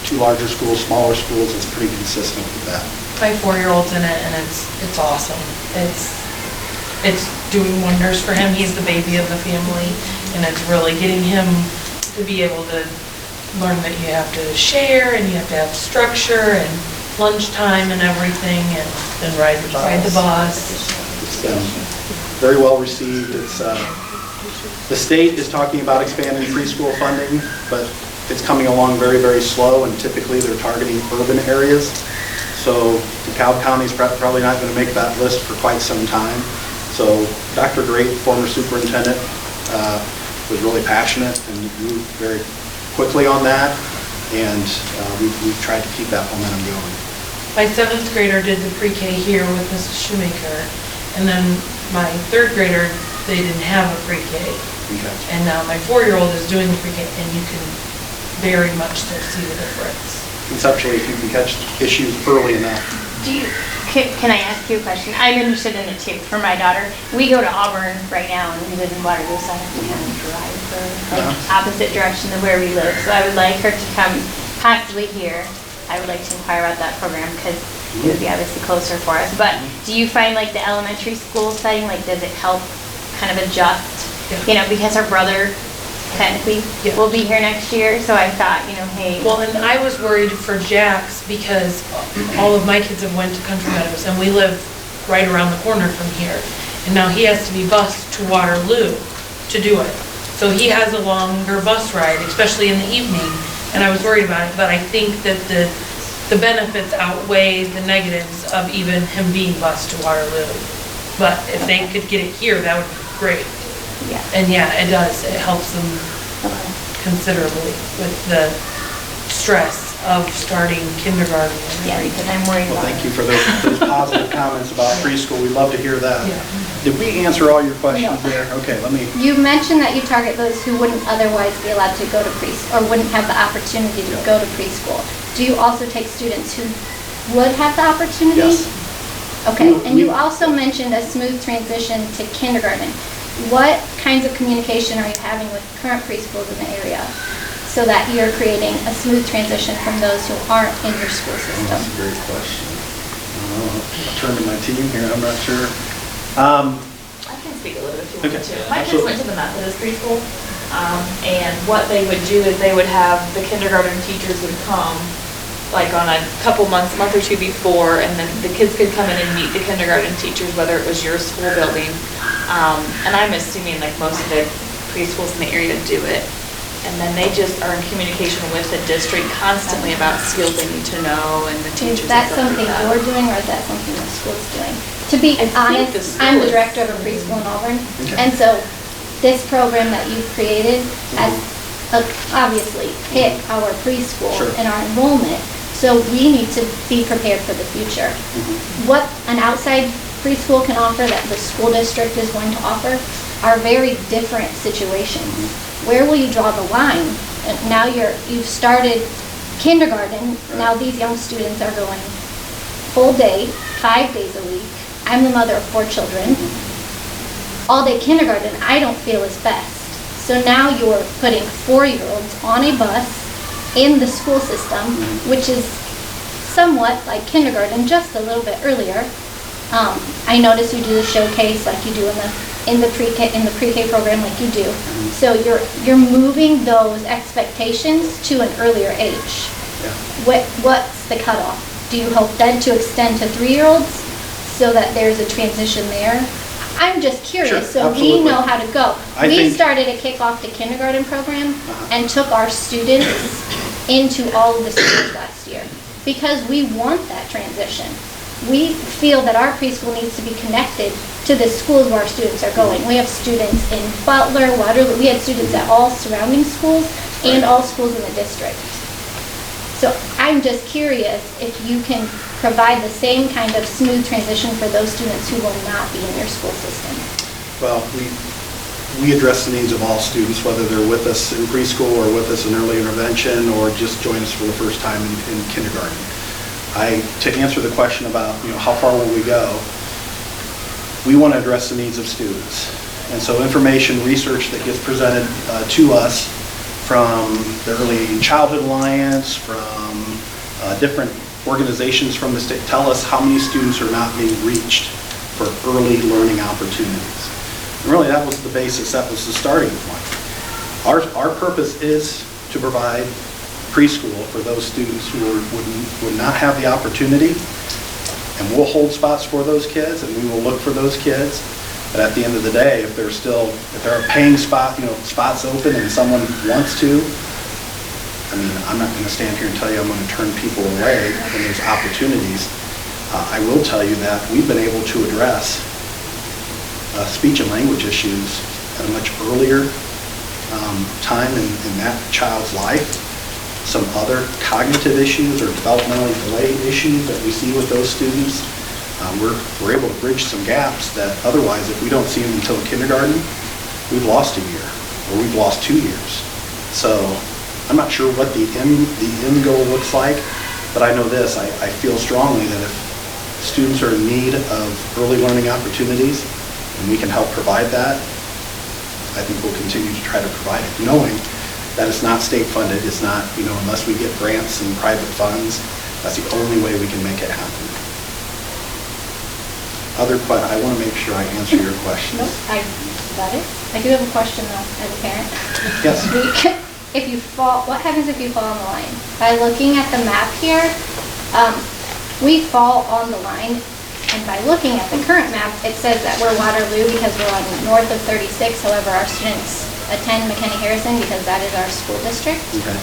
2 larger schools, smaller schools, it's pretty consistent with that. My 4-year-old's in it, and it's awesome. It's doing wonders for him. He's the baby of the family, and it's really getting him to be able to learn that you have to share and you have to have structure and lunchtime and everything, and ride the bus. It's been very well received. It's the state is talking about expanding preschool funding, but it's coming along very, very slow, and typically they're targeting urban areas. So DeKalb County is probably not going to make that list for quite some time. So Dr. Great, former superintendent, was really passionate and moved very quickly on that, and we've tried to keep that momentum going. My 7th grader did the pre-K here with Mrs. Shoemaker, and then my 3rd grader, they didn't have a pre-K. Okay. And now my 4-year-old is doing the pre-K, and you can very much still see the difference. Conceptually, if you can catch issues early enough. Can I ask you a question? I'm interested in it too, for my daughter. We go to Auburn right now, and we live in Waterloo, so I have to kind of drive for like opposite direction of where we live. So I would like her to come possibly here. I would like to inquire about that program because it would be obviously closer for us. But do you find like the elementary school setting, like does it help kind of adjust? You know, because her brother technically will be here next year, so I thought, you know, hey. Well, and I was worried for Jax because all of my kids have went to Country Meadows, and we live right around the corner from here. And now he has to be bused to Waterloo to do it. So he has a longer bus ride, especially in the evening, and I was worried about it. But I think that the benefits outweigh the negatives of even him being bused to Waterloo. But if they could get it here, that would be great. Yeah. And yeah, it does. It helps them considerably with the stress of starting kindergarten. Yeah, because I'm worried Well, about thank you for those positive comments about preschool. We'd love to hear that. Yeah. Did we answer all your questions there? Okay, let me. You mentioned that you target those who wouldn't otherwise be allowed to go to preschool, or wouldn't have the opportunity to go to preschool. Do you also take students who would have the opportunity? Yes. Okay, and you also mentioned a smooth transition to kindergarten. What kinds of communication are you having with current preschools in the area so that you're creating a smooth transition from those who aren't in your school system? That's a great question. I'll turn to my team here, I'm not sure. I can speak a little bit if you want to. My kids went to the Methodist preschool, and what they would do is they would have the kindergarten teachers would come like on a month or two before, and then the kids could come in and meet the kindergarten teachers, whether it was your school building. And I'm assuming like most of the preschools in the area do it. And then they just are in communication with the district constantly about skills they need to know and the teachers. Is that something you're doing, or is that something the school's doing? To be honest, I'm the director of a preschool in Auburn, and so this program that you've created has obviously hit our preschool and our enrollment, so we need to be prepared for the future. What an outside preschool can offer that the school district is going to offer are very different situations. Where will you draw the line? Now you've started kindergarten, now these young students are going full day, 5 days a week. I'm the mother of 4 children. All day kindergarten I don't feel is best. So now you're putting 4-year-olds on a bus in the school system, which is somewhat like kindergarten, just a little bit earlier. I notice you do the showcase like you do in the pre-K program like you do. So you're moving those expectations to an earlier age. What's the cutoff? Do you hope then to extend to 3-year-olds so that there's a transition there? I'm just curious, so we know how to go. We started a kickoff to kindergarten program and took our students into all of the schools last year because we want that transition. We feel that our preschool needs to be connected to the schools where our students are going. We have students in Butler, Waterloo, we had students at all surrounding schools and all schools in the district. So I'm just curious if you can provide the same kind of smooth transition for those students who will not be in your school system. Well, we address the needs of all students, whether they're with us in preschool or with us in early intervention or just join us for the first time in kindergarten. To answer the question about, how far will we go, we want to address the needs of students. And so information, research that gets presented to us from the Early Childhood Alliance, from different organizations from the state, tell us how many students are not being reached for early learning opportunities. And really, that was the basis, that was the starting point. Our purpose is to provide preschool for those students who would not have the opportunity, and we'll hold spots for those kids and we will look for those kids. But at the end of the day, if there are paying spots open and someone wants to, I'm not going to stand here and tell you I'm going to turn people away when there's opportunities. I will tell you that we've been able to address speech and language issues at a much earlier time in that child's life, some other cognitive issues or developmentally delayed issues that we see with those students, we're able to bridge some gaps that otherwise, if we don't see them until kindergarten, we've lost a year or we've lost 2 years. So I'm not sure what the end goal looks like, but I know this, I feel strongly that if students are in need of early learning opportunities and we can help provide that, I think we'll continue to try to provide it, knowing that it's not state funded, it's not, unless we get grants and private funds, that's the only way we can make it happen. I want to make sure I answer your questions. Nope, I got it. I do have a question though, as a parent. Yes. If you fall, what happens if you fall on the line? By looking at the map here, we fall on the line, and by looking at the current map, it says that we're Waterloo because we're on north of 36. However, our students attend McKinney-Harrison because that is our school district. Okay.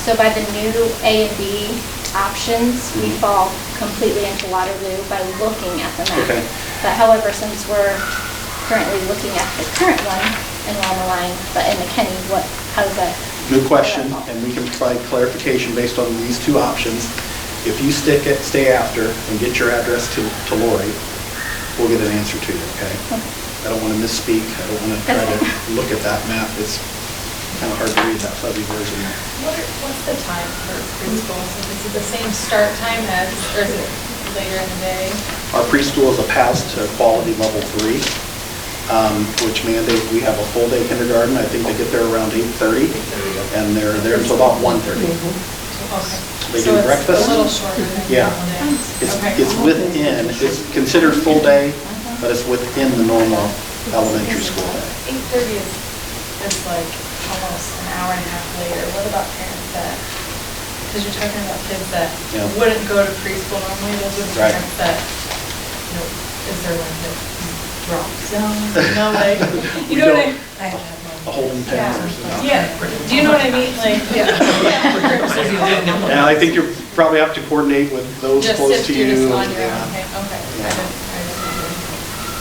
So by the new A and B options, we fall completely into Waterloo by looking at the map. Okay. But however, since we're currently looking at the current one and we're on the line, but in McKinney, how does that? Good question, and we can provide clarification based on these two options. If you stay after and get your address to Lori, we'll get an answer to you, okay? I don't want to misspeak. I don't want to try to look at that map. It's kind of hard to read that fuzzy version. What's the time for preschool? So is it the same start time as, or is it later in the day? Our preschool is a pass to quality level 3, which mandates we have a full day kindergarten. I think they get there around 8:30, and they're there until about 1:30. Okay. They do breakfast. So it's a little shorter than Yeah. normal day. It's within, it's considered full day, but it's within the normal elementary school day. 8:30 is like almost an hour and a half later. What about parents that, because you're talking about kids that Yeah. wouldn't go to preschool normally, those are the Right. parents that, is there like a drop zone? Like, you know what I mean? I have to have A holding pen or something. Yeah, do you know what I mean? Like, And I think you probably have to coordinate with those just close if to you you. just on your Yeah. own, okay, okay. Yeah. I didn't.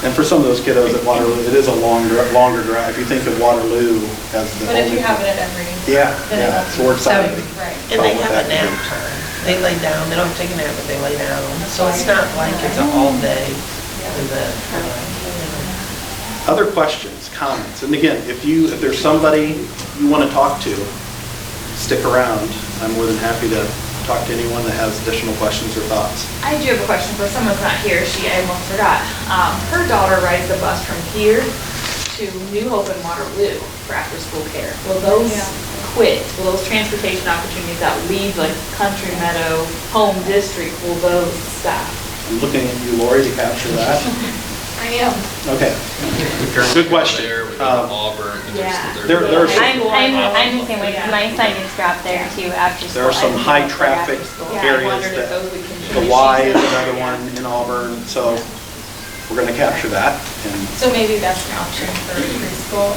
And for some of those kiddos at Waterloo, it is a longer drive. If you think of Waterloo as the. But if you have it at every. Yeah, then it yeah, won't so we're excited. Right. And they Follow have that a nap group. time. They lay down, they don't take a nap, but they lay down. So it's not like it's an all day event. Other questions, comments? And again, if there's somebody you want to talk to, stick around. I'm more than happy to talk to anyone that has additional questions or thoughts. I do have a question for someone's not here. I almost forgot. Her daughter rides the bus from here to New Hope and Waterloo for after school care. Will those quit? Will those transportation opportunities that leave like Country Meadow, Home District, will those stop? I'm looking at you, Lori, to capture that. I am. Okay. Good question. There, we go to Auburn. and Yeah. There are some- I'm the same way, because my son gets dropped there too after school. There are some high traffic Yeah, I areas wondered if that, those would continue. the Y is another one in Auburn, so we're going to capture that. And So maybe that's an option for preschool.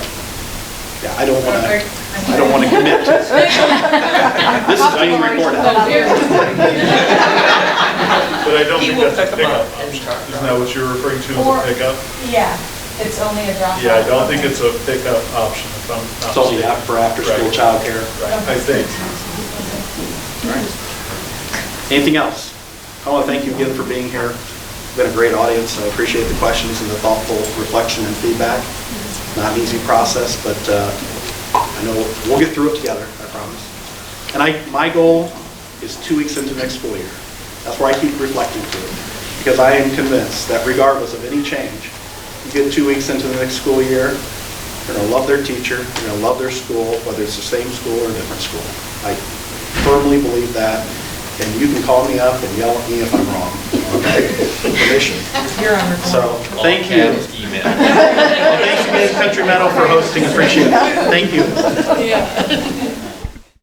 yeah, I don't want to commit to this. This is being recorded. But I don't He think will that's a pick 'em up pickup and option. drop Isn't that what you're referring to Or- as a pickup? Yeah, it's only a drop. Yeah, I don't think it's a pickup option if I'm not It's only mistaken. for after-school Right. childcare. Right, I think. Anything else? I want to thank you again for being here. It's been a great audience. I appreciate the questions and the thoughtful reflection and feedback. Not an easy process, but I know we'll get through it together, I promise. And my goal is 2 weeks into next school year. That's where I keep reflecting through, because I am convinced that regardless of any change, you get 2 weeks into the next school year, you're going to love their teacher, you're going to love their school, whether it's the same school or a different school. I firmly believe that, and you can call me up and yell at me if I'm wrong, okay? Permission. You're on recording. So, thank you. All caps email. Thanks to Country Meadow for hosting, appreciate it. Thank you. Yeah.